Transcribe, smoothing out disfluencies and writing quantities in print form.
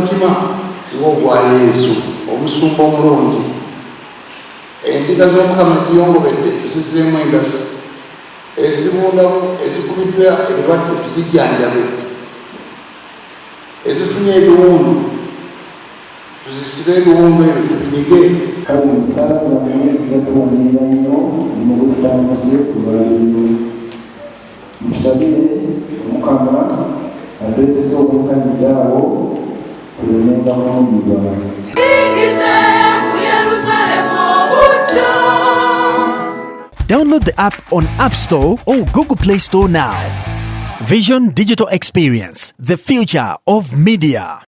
mutima ng'ogwa Yesu omusumba omulungi. Endiga z'Omukama eziyongobedde tuzizzeemu engasi, ezibundamu ezikubiddwa ebirwadde tuzijjanjabe, ezifunye ebiwundu tuzisibe ebiwundu ebyo tubinyige. Kale omusaala zamwe zigatuwanirira nnyo mu bufaanasi kulwaleero. Musabire Omukama ateeseza obukanyuga abo kulemenga kuwulirwa. Download the app on App Store or Google Play Store now. Vision Digital Experience, the future of media.